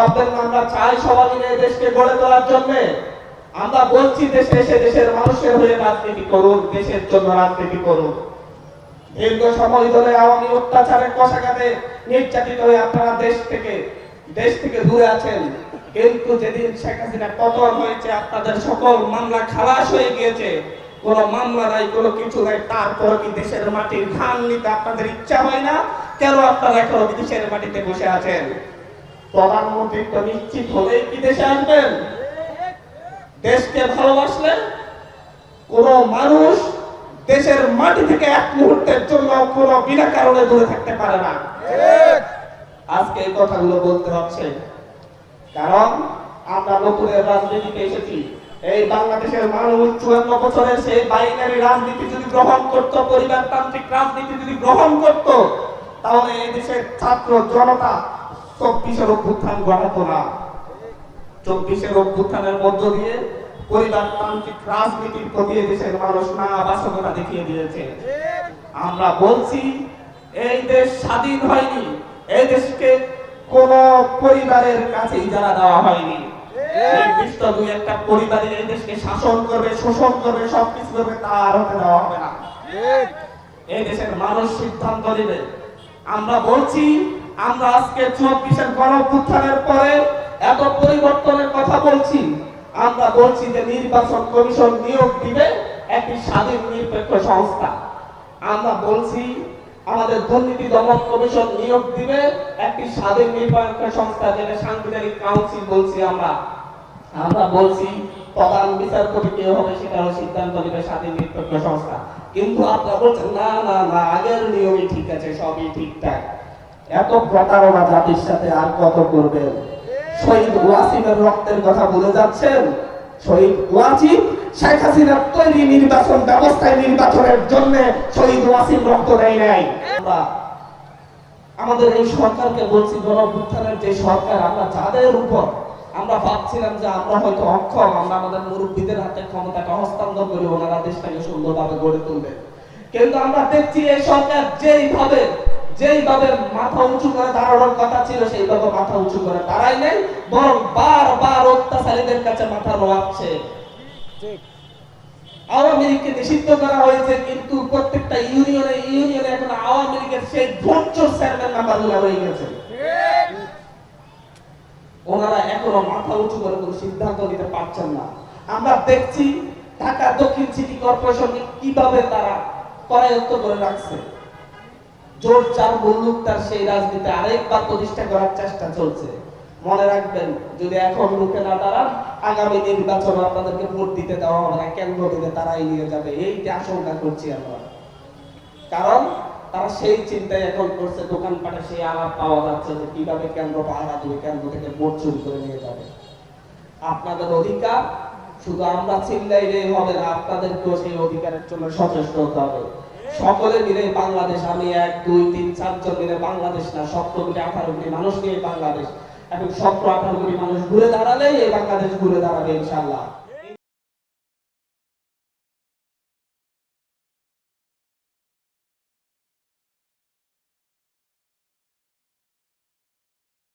ভাববেন না আমরা চাই সবাই মিলে এই দেশকে গড়ে তোলার জন্য। আমরা বলছি দেশে এসে দেশের মানুষের হয়ে রাজনীতি করুন, দেশের জন্য রাজনীতি করুন। দীর্ঘ সময় ধরে আওয়ামী অত্যাচারের কষাঘাতে নির্যাতিত হয়ে আপনারা দেশ থেকে দূরে আছেন, কিন্তু যেদিন শেখ হাসিনা পতন হয়েছে আপনাদের সকল মামলা খালাস হয়ে গিয়েছে, কোনো মামলা নাই, কোনো কিছু নাই, তারপর কি দেশের মাটির ঘাম নিতে আপনাদের ইচ্ছা হয় না? কেন আপনারা এখনো দেশের মাটিতে বসে আছেন? প্রধানমন্ত্রী তো নিশ্চিত হলেই কি দেশে আসবেন? দেশকে ভালোবাসলে কোন মানুষ দেশের মাটি থেকে এক মুহূর্তের জন্য কোনো বিনা কারণে দূরে থাকতে পারে না। আজকে এই কথাগুলো বলতে হচ্ছে কারণ আমরা নতুনের রাজনীতিতে এসেছি। এই বাংলাদেশের মানুষ 54 বছরের সেই বাইনারি রাজনীতি যদি গ্রহণ করত, পরিবারতান্ত্রিক রাজনীতি যদি গ্রহণ করত, তাহলে এই দেশের ছাত্র জনতা 24-এর অভ্যুত্থান ঘটাতো না। 24-এর অভ্যুত্থানের মধ্য দিয়ে পরিবারতান্ত্রিক রাজনীতির প্রতি দেশের মানুষ না বাস্তবতা দেখিয়ে দিয়েছে। আমরা বলছি এই দেশ স্বাধীন হয়নি, এই দেশকে কোন পরিবারের কাছে ইজারা দেওয়া হয়নি। নির্দিষ্ট দুই একটা পরিবারের এই দেশকে শাসন করবে, শোষণ করবে, সবকিছু করবে, তার হতে দেওয়া হবে না। এই দেশের মানুষ সিদ্ধান্ত নেবে। আমরা বলছি আমরা আজকে 24-এর গণঅভ্যুত্থানের পরে এত পরিবর্তনের কথা বলছি। আমরা বলছি যে নির্বাচন কমিশন নিয়োগ দিবে একটি স্বাধীন নিরপেক্ষ সংস্থা। আমরা বলছি আমাদের দুর্নীতি দমন কমিশন নিয়োগ দিবে একটি স্বাধীন নিরপেক্ষ সংস্থা, যেটা সাংবিধানিক কাউন্সিল বলছি আমরা বলছি প্রধান বিচারপতি কে হবে সেটা সিদ্ধান্ত নেবে স্বাধীন নিরপেক্ষ সংস্থা। কিন্তু আপনারা বলছেন না না না, আগের নিয়মই ঠিক আছে, সবই ঠিকঠাক। এত প্রতারণা জাতির সাথে আর কত করবেন? শহীদ ওয়াসিমের রক্তের কথা বলে যাচ্ছেন। শহীদ ওয়াসিম শেখ হাসিনার তৈরি নির্বাচন ব্যবস্থায় নির্বাচনের জন্য শহীদ ওয়াসিম রক্ত দেয় নাই। আমাদের এই সরকারকে বলছি, গণঅভ্যুত্থানের যে সরকার, আমরা যাদের উপর আমরা ভাবছিলাম যে আমরা হয়তো অক্ষম, আমরা আমাদের মুরব্বীদের হাতে ক্ষমতাটা হস্তান্তর করি, ওনারা দেশটাকে সুন্দরভাবে গড়ে তুলবে। কিন্তু আমরা দেখছি এই সরকার যেইভাবে মাথা উঁচু করে দাঁড়ানোর কথা ছিল সেইভাবে মাথা উঁচু করে দাঁড়ায় নেই, বরং বারবার অত্যাচারীদের কাছে মাথা নোয়াচ্ছে। আওয়ামী লীগকে নিষিদ্ধ করা হয়েছে, কিন্তু প্রত্যেকটা ইউনিয়নে এখন আওয়ামী লীগের সেই ভোটচোর চেয়ারম্যান নাম্বারগুলো হয়ে গেছে। ওনারা এখনো মাথা উঁচু করে কোনো সিদ্ধান্ত নিতে পারছেন না। আমরা দেখছি ঢাকা দক্ষিণ সিটি কর্পোরেশনকে কিভাবে তারা করায়ত্ত করে রাখছে। জোর চার বন্দুক তার সেই রাজনীতি আরেকবার প্রতিষ্ঠা করার চেষ্টা চলছে। মনে রাখবেন, যদি এখন রুখে না দাঁড়ান, আগামী নির্বাচন আপনাদেরকে ভোট দিতে দেওয়া হবে না, কেন্দ্র থেকে তারাই নিয়ে যাবে, এইটা আশঙ্কা করছি আমরা। কারণ তারা সেই চিন্তায় এখন করছে, দোকানপাটে সেই আলাপ পাওয়া যাচ্ছে যে কিভাবে কেন্দ্র পাহারা দিবে, কেন্দ্র থেকে ভোট চুরি করে নিয়ে যাবে। আপনাদের অধিকার শুধু আমরা চিল্লাইলেই হবে না, আপনাদেরকেও সেই অধিকারের জন্য সচেষ্ট হতে হবে। সকলে মিলে বাংলাদেশ, আমি 1 2 3 4 জন মিলে বাংলাদেশ না, 17 কোটি 18 কোটি মানুষ নিয়ে বাংলাদেশ, এবং 17-18 কোটি মানুষ ঘুরে দাঁড়ালেই এই বাংলাদেশ ঘুরে দাঁড়াবে ইনশাআল্লাহ।